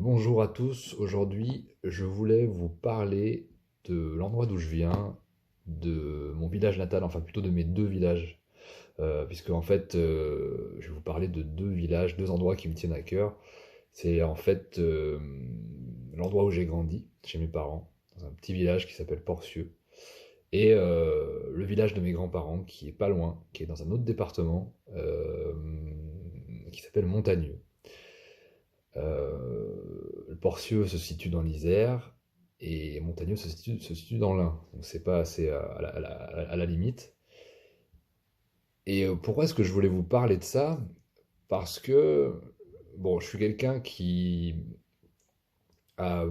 Bonjour à tous, aujourd'hui je voulais vous parler de l'endroit d'où je viens, de mon village natal, enfin plutôt de mes deux villages, puisque en fait je vais vous parler de deux villages, deux endroits qui me tiennent à cœur. C'est en fait l'endroit où j'ai grandi, chez mes parents, dans un petit village qui s'appelle Porcieux, et le village de mes grands-parents qui est pas loin, qui est dans un autre département, qui s'appelle Montagneux. Le Porcieux se situe dans l'Isère et Montagneux se situe dans l'Ain. Donc c'est pas assez à la limite. Et pourquoi est-ce que je voulais vous parler de ça? Parce que, bon, je suis quelqu'un qui a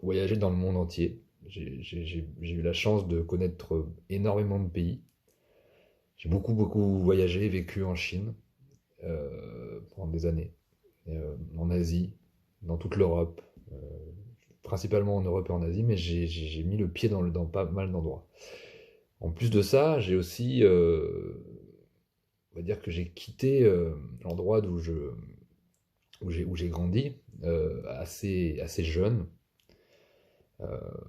voyagé dans le monde entier. J'ai eu la chance de connaître énormément de pays. J'ai beaucoup voyagé, vécu en Chine pendant des années, en Asie, dans toute l'Europe, euh, principalement en Europe et en Asie, mais j'ai mis le pied dans pas mal d'endroits. En plus de ça, j'ai aussi, on va dire que j'ai quitté l'endroit où j'ai grandi assez jeune,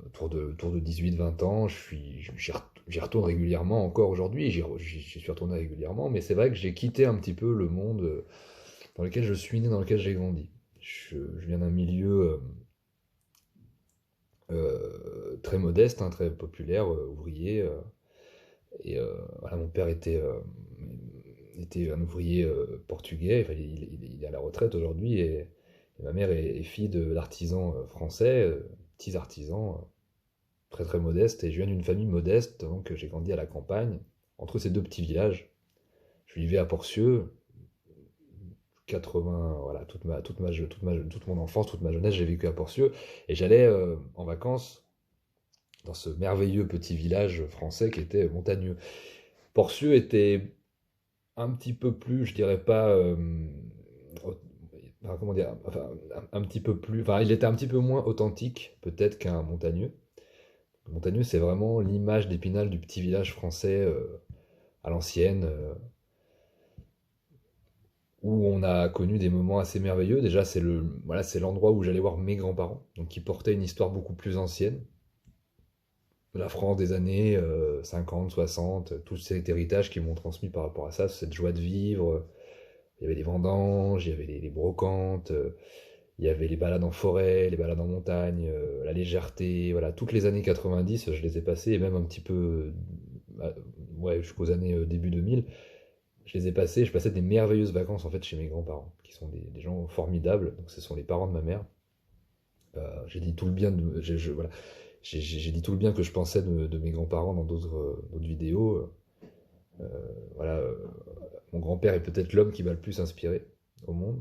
autour de 18-20 ans. J'y retourne régulièrement encore aujourd'hui, j'y suis retourné régulièrement, mais c'est vrai que j'ai quitté un petit peu le monde dans lequel je suis né, dans lequel j'ai grandi. Je viens d'un milieu très modeste, hein, très populaire, ouvrier. Et voilà, mon père était un ouvrier portugais. Enfin, il est à la retraite aujourd'hui. Et ma mère est fille d'artisans français, petits artisans, très très modestes. Et je viens d'une famille modeste, donc j'ai grandi à la campagne, entre ces deux petits villages. Je vivais à Porcieux, 80, voilà, toute mon enfance, toute ma jeunesse, j'ai vécu à Porcieux. Et j'allais en vacances dans ce merveilleux petit village français qui était Montagneux. Porcieux était un petit peu plus, je dirais pas, enfin, comment dire, enfin, un petit peu plus, enfin, il était un petit peu moins authentique peut-être qu'un Montagneux. Montagneux, c'est vraiment l'image d'Épinal du petit village français à l'ancienne, où on a connu des moments assez merveilleux. Déjà, voilà, c'est l'endroit où j'allais voir mes grands-parents, donc qui portaient une histoire beaucoup plus ancienne, de la France des années 50, 60, tout cet héritage qu'ils m'ont transmis par rapport à ça, cette joie de vivre. Il y avait les vendanges, il y avait les brocantes, il y avait les balades en forêt, les balades en montagne, la légèreté, voilà, toutes les années 90, je les ai passées, et même un petit peu, euh, ouais, jusqu'aux années début 2000, je les ai passées, je passais des merveilleuses vacances en fait chez mes grands-parents, qui sont des gens formidables, donc ce sont les parents de ma mère. J'ai dit tout le bien voilà, j'ai dit tout le bien que je pensais de mes grands-parents dans d'autres vidéos. Voilà, mon grand-père est peut-être l'homme qui m'a le plus inspiré au monde.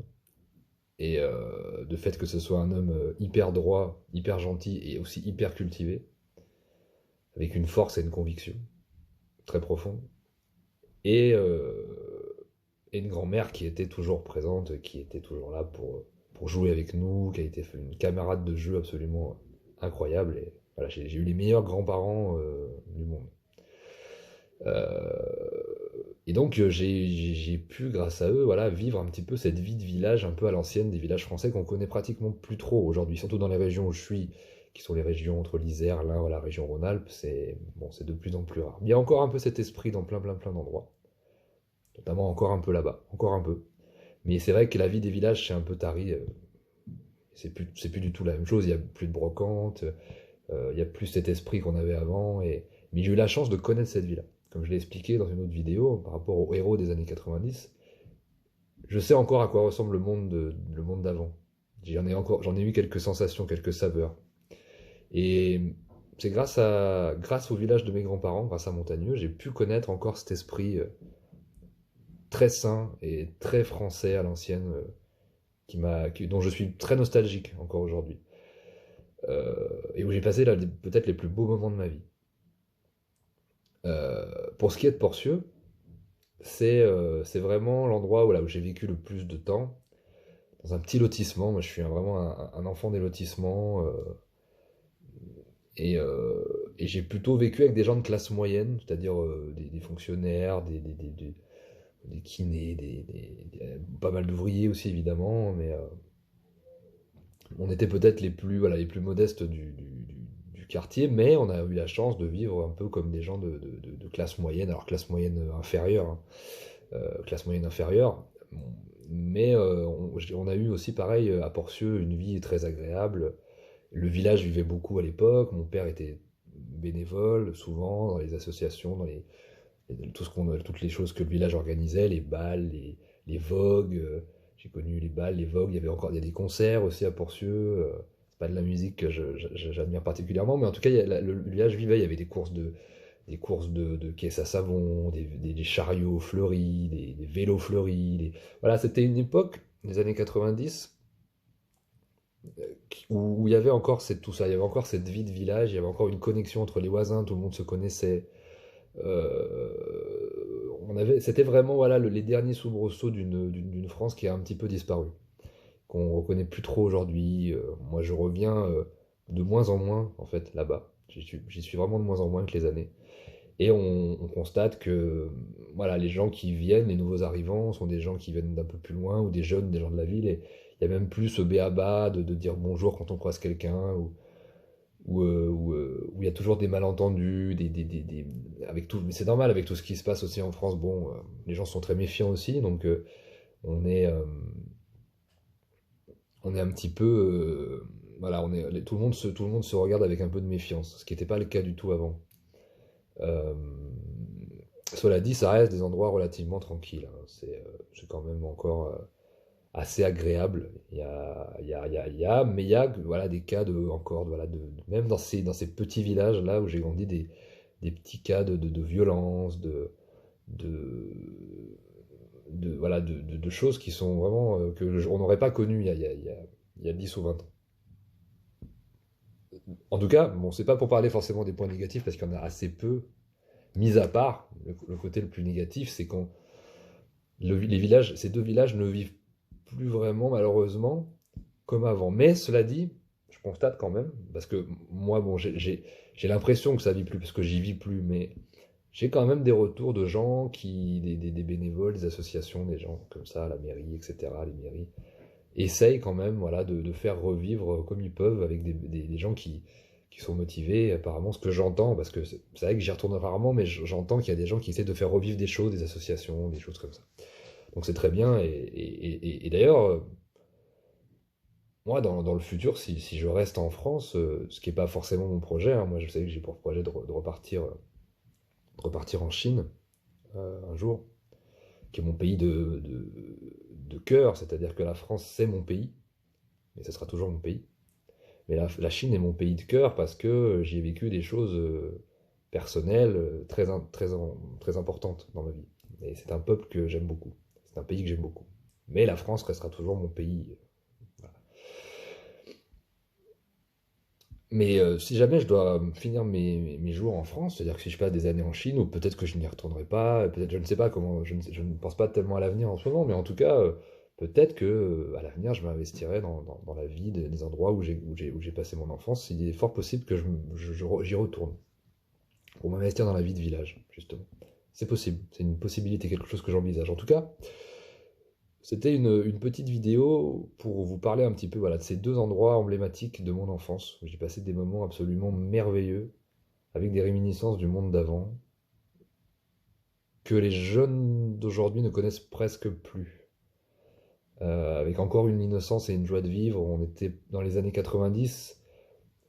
Et de fait que ce soit un homme hyper droit, hyper gentil et aussi hyper cultivé, avec une force et une conviction très profonde. Et, et une grand-mère qui était toujours présente, qui était toujours là pour jouer avec nous, qui a été une camarade de jeu absolument incroyable. Et voilà, j'ai eu les meilleurs grands-parents du monde. Et donc j'ai pu, grâce à eux, voilà, vivre un petit peu cette vie de village un peu à l'ancienne, des villages français qu'on connaît pratiquement plus trop aujourd'hui, surtout dans les régions où je suis, qui sont les régions entre l'Isère, l'Ain, voilà, la région Rhône-Alpes, c'est bon, c'est de plus en plus rare. Il y a encore un peu cet esprit dans plein d'endroits, notamment encore un peu là-bas, encore un peu. Mais c'est vrai que la vie des villages, c'est un peu tari, c'est plus du tout la même chose, il y a plus de brocantes, il y a plus cet esprit qu'on avait avant, mais j'ai eu la chance de connaître cette vie-là. Comme je l'ai expliqué dans une autre vidéo, par rapport aux héros des années 90, je sais encore à quoi ressemble le monde d'avant. J'en ai eu quelques sensations, quelques saveurs. Et c'est grâce au village de mes grands-parents, grâce à Montagneux, j'ai pu connaître encore cet esprit très sain et très français à l'ancienne, dont je suis très nostalgique encore aujourd'hui. Et où j'ai passé là, peut-être les plus beaux moments de ma vie. Pour ce qui est de Porcieux, c'est vraiment l'endroit où j'ai vécu le plus de temps, dans un petit lotissement. Moi, je suis vraiment un enfant des lotissements. Et j'ai plutôt vécu avec des gens de classe moyenne, c'est-à-dire des fonctionnaires, des kinés, pas mal d'ouvriers aussi évidemment, On était peut-être voilà, les plus modestes du quartier, mais on a eu la chance de vivre un peu comme des gens de classe moyenne, alors classe moyenne inférieure, hein, classe moyenne inférieure. Bon, mais on a eu aussi, pareil, à Porcieux, une vie très agréable. Le village vivait beaucoup à l'époque. Mon père était bénévole, souvent, dans les associations, toutes les choses que le village organisait, les bals, les vogues. J'ai connu les bals, les vogues. Il y a des concerts aussi à Porcieux. C'est pas de la musique que j'admire particulièrement, mais en tout cas, le village vivait. Il y avait des courses de caisses à savon, des chariots fleuris, des vélos fleuris. Voilà, c'était une époque, des années 90, où il y avait encore tout ça. Il y avait encore cette vie de village. Il y avait encore une connexion entre les voisins. Tout le monde se connaissait. C'était vraiment voilà, les derniers soubresauts d'une France qui a un petit peu disparu, qu'on reconnaît plus trop aujourd'hui. Moi, je reviens de moins en moins, en fait, là-bas. J'y suis vraiment de moins en moins avec les années. Et on constate que voilà, les gens qui viennent, les nouveaux arrivants, sont des gens qui viennent d'un peu plus loin, ou des jeunes, des gens de la ville. Et il n'y a même plus ce béaba de dire bonjour quand on croise quelqu'un, où il y a toujours des malentendus, avec tout, mais c'est normal avec tout ce qui se passe aussi en France. Bon, les gens sont très méfiants aussi, donc on est, euh, on est un petit peu, voilà, tout le monde se regarde avec un peu de méfiance, ce qui n'était pas le cas du tout avant. Euh, Cela dit, ça reste des endroits relativement tranquilles, hein. C'est quand même encore assez agréable. Mais il y a voilà, des cas voilà, même dans ces petits villages là où j'ai grandi, des petits cas de violence, de, voilà, de choses qui sont vraiment on n'aurait pas connues il y a 10 ou 20 ans. En tout cas, bon, c'est pas pour parler forcément des points négatifs parce qu'il y en a assez peu, mis à part le côté le plus négatif, c'est quand ces deux villages ne vivent plus vraiment, malheureusement, comme avant. Mais cela dit, je constate quand même, parce que moi, bon, j'ai l'impression que ça vit plus, parce que j'y vis plus, mais j'ai quand même des retours de gens des bénévoles, des associations, des gens comme ça, la mairie, etc., les mairies, essayent quand même, voilà, de faire revivre comme ils peuvent avec des gens qui sont motivés, apparemment, ce que j'entends, parce que c'est vrai que j'y retourne rarement, mais j'entends qu'il y a des gens qui essaient de faire revivre des choses, des associations, des choses comme ça. Donc c'est très bien, et d'ailleurs, moi, dans le futur, si je reste en France, ce qui n'est pas forcément mon projet, hein, moi je sais que j'ai pour projet de repartir en Chine un jour, qui est mon pays de cœur, c'est-à-dire que la France c'est mon pays, mais ce sera toujours mon pays. Mais la Chine est mon pays de cœur parce que j'y ai vécu des choses personnelles très importantes dans ma vie. Et c'est un peuple que j'aime beaucoup, c'est un pays que j'aime beaucoup. Mais la France restera toujours mon pays. Voilà. Mais si jamais je dois finir mes jours en France, c'est-à-dire que si je passe des années en Chine, ou peut-être que je n'y retournerai pas, peut-être je ne sais pas comment, je ne pense pas tellement à l'avenir en ce moment, mais en tout cas, peut-être que à l'avenir, je m'investirai dans la vie des endroits où j'ai passé mon enfance. Il est fort possible que j'y retourne, pour m'investir dans la vie de village, justement. C'est possible, c'est une possibilité, quelque chose que j'envisage. En tout cas, c'était une petite vidéo pour vous parler un petit peu voilà, de ces deux endroits emblématiques de mon enfance, où j'ai passé des moments absolument merveilleux, avec des réminiscences du monde d'avant, que les jeunes d'aujourd'hui ne connaissent presque plus. Avec encore une innocence et une joie de vivre, on était dans les années 90,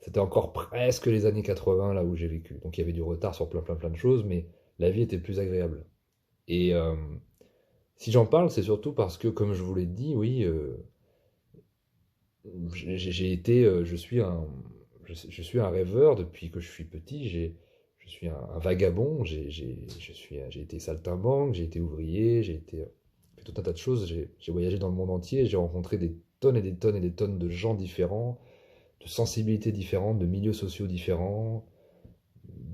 c'était encore presque les années 80 là où j'ai vécu. Donc il y avait du retard sur plein de choses, mais la vie était plus agréable. Et si j'en parle, c'est surtout parce que, comme je vous l'ai dit, oui, j'ai été, je suis un rêveur depuis que je suis petit. Je suis un vagabond. J'ai été saltimbanque, j'ai été ouvrier, j'ai été fait tout un tas de choses. J'ai voyagé dans le monde entier. J'ai rencontré des tonnes et des tonnes et des tonnes de gens différents, de sensibilités différentes, de milieux sociaux différents,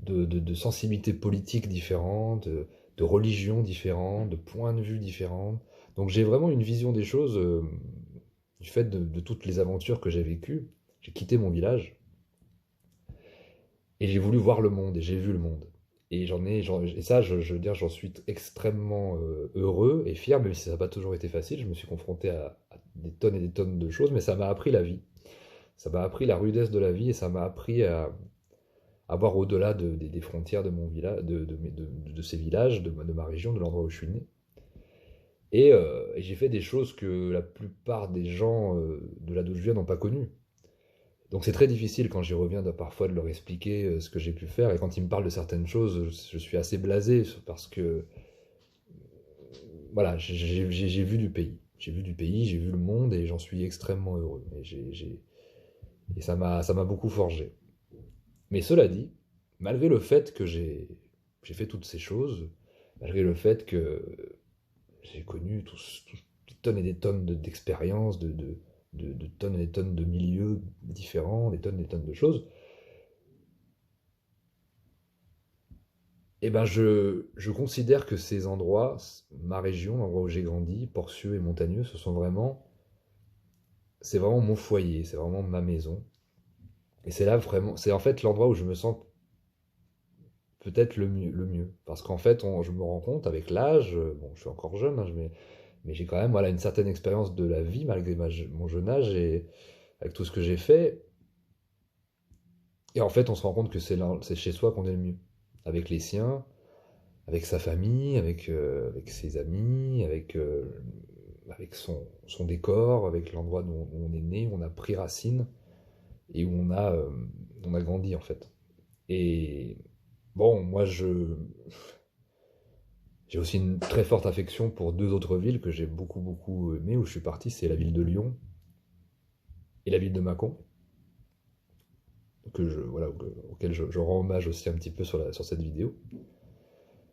de sensibilités politiques différentes, de religions différentes, de points de vue différents. Donc j'ai vraiment une vision des choses du fait de toutes les aventures que j'ai vécues. J'ai quitté mon village et j'ai voulu voir le monde et j'ai vu le monde. Et ça, je veux dire, j'en suis extrêmement heureux et fier, même si ça n'a pas toujours été facile. Je me suis confronté à des tonnes et des tonnes de choses, mais ça m'a appris la vie. Ça m'a appris la rudesse de la vie et ça m'a appris à voir au-delà des frontières de mon village, de ces villages, de ma région, de l'endroit où je suis né. Et j'ai fait des choses que la plupart des gens de là d'où je viens n'ont pas connues. Donc c'est très difficile quand j'y reviens parfois de leur expliquer ce que j'ai pu faire. Et quand ils me parlent de certaines choses, je suis assez blasé parce que voilà, j'ai vu du pays. J'ai vu du pays, j'ai vu le monde et j'en suis extrêmement heureux. Et ça m'a beaucoup forgé. Mais cela dit, malgré le fait que j'ai fait toutes ces choses, malgré le fait que j'ai connu des tonnes et des tonnes d'expériences, de tonnes et des tonnes de milieux différents, des tonnes et des tonnes de choses, et ben je considère que ces endroits, ma région, l'endroit où j'ai grandi, Porcieux et Montagneux, c'est vraiment mon foyer, c'est vraiment ma maison. Et c'est là vraiment, c'est en fait l'endroit où je me sens peut-être le mieux. Parce qu'en fait, je me rends compte avec l'âge, bon, je suis encore jeune, hein, mais j'ai quand même voilà, une certaine expérience de la vie malgré mon jeune âge et avec tout ce que j'ai fait. Et en fait, on se rend compte que c'est chez soi qu'on est le mieux. Avec les siens, avec sa famille, avec ses amis, avec son décor, avec l'endroit où on est né, où on a pris racine et où on a grandi en fait. Et bon, j'ai aussi une très forte affection pour deux autres villes que j'ai beaucoup beaucoup aimées où je suis parti, c'est la ville de Lyon et la ville de Mâcon, voilà, auquel je rends hommage aussi un petit peu sur cette vidéo.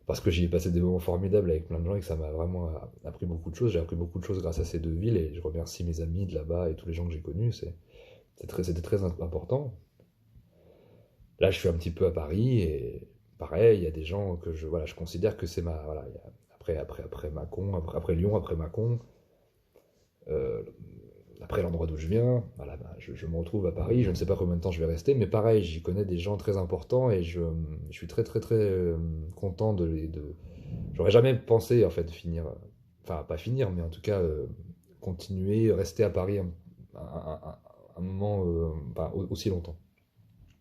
Parce que j'y ai passé des moments formidables avec plein de gens et que ça m'a vraiment appris beaucoup de choses. J'ai appris beaucoup de choses grâce à ces deux villes et je remercie mes amis de là-bas et tous les gens que j'ai connus. C'était très important. Là, je suis un petit peu à Paris et pareil, il y a des gens que voilà, je considère que c'est ma. Voilà, après Mâcon, après Lyon, après Mâcon, euh, après l'endroit d'où je viens, voilà, ben, je me retrouve à Paris. Je ne sais pas combien de temps je vais rester, mais pareil, j'y connais des gens très importants et je suis très très très content J'aurais jamais pensé en fait finir, enfin pas finir, mais en tout cas continuer, rester à Paris un moment aussi longtemps.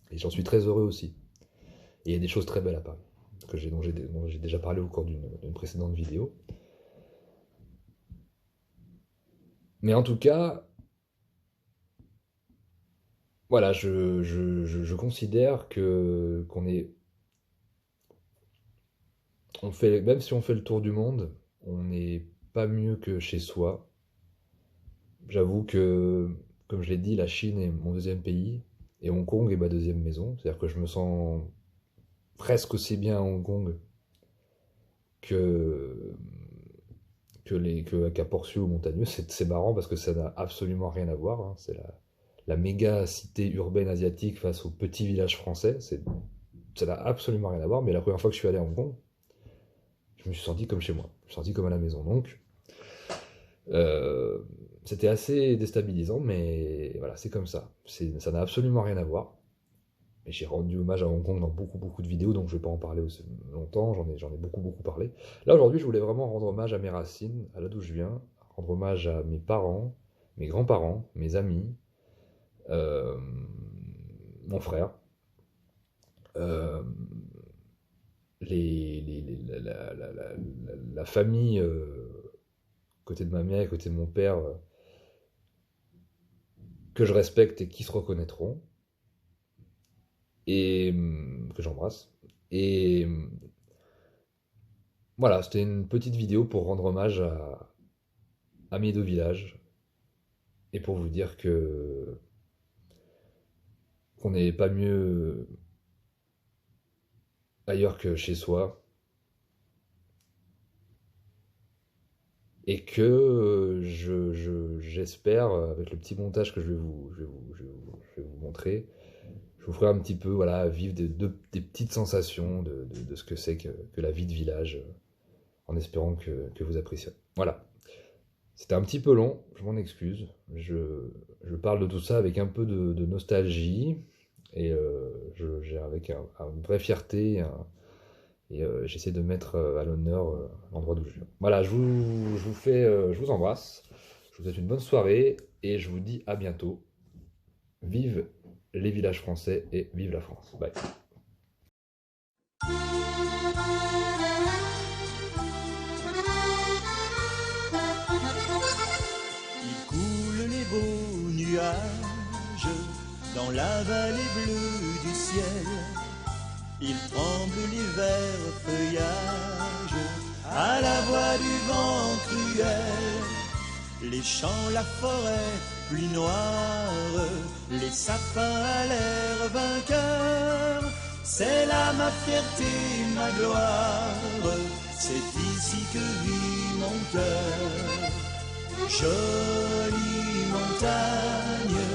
Et j'en suis très heureux aussi. Et il y a des choses très belles à Paris, dont j'ai déjà parlé au cours d'une précédente vidéo. Mais en tout cas, voilà, je considère que qu'on est, même si on fait le tour du monde, on n'est pas mieux que chez soi. J'avoue que, comme je l'ai dit, la Chine est mon deuxième pays et Hong Kong est ma deuxième maison. C'est-à-dire que je me sens presque aussi bien à Hong Kong que, qu'à Portieux ou Montagneux. C'est marrant parce que ça n'a absolument rien à voir, hein. C'est la méga cité urbaine asiatique face au petit village français. Ça n'a absolument rien à voir. Mais la première fois que je suis allé à Hong Kong, je me suis senti comme chez moi. Je me suis senti comme à la maison. Donc, euh, c'était assez déstabilisant, mais voilà, c'est comme ça. Ça n'a absolument rien à voir. Et j'ai rendu hommage à Hong Kong dans beaucoup, beaucoup de vidéos, donc je ne vais pas en parler aussi longtemps, j'en ai beaucoup, beaucoup parlé. Là, aujourd'hui, je voulais vraiment rendre hommage à mes racines, à là d'où je viens, rendre hommage à mes parents, mes grands-parents, mes amis, euh, mon frère, euh, la famille, côté de ma mère et côté de mon père, que je respecte et qui se reconnaîtront, et que j'embrasse. Et voilà, c'était une petite vidéo pour rendre hommage à mes deux villages et pour vous dire que qu'on n'est pas mieux ailleurs que chez soi et que j'espère, avec le petit montage que je vais vous montrer, je vous ferai un petit peu voilà, vivre des petites sensations de ce que c'est que la vie de village, en espérant que vous apprécierez. Voilà. C'était un petit peu long, je m'en excuse. Je parle de tout ça avec un peu de nostalgie et j'ai avec une vraie fierté et j'essaie de mettre à l'honneur l'endroit d'où je viens. Voilà, je vous embrasse, je vous souhaite une bonne soirée et je vous dis à bientôt. Vive les villages français et vive la France. Bye. Il coule les beaux nuages dans la vallée bleue du ciel. Il tremble les verts feuillages à la voix du vent cruel. Les champs, la forêt, pluie noire, les sapins à l'air vainqueur. C'est là ma fierté, ma gloire, c'est ici que vit mon cœur. Jolie montagne,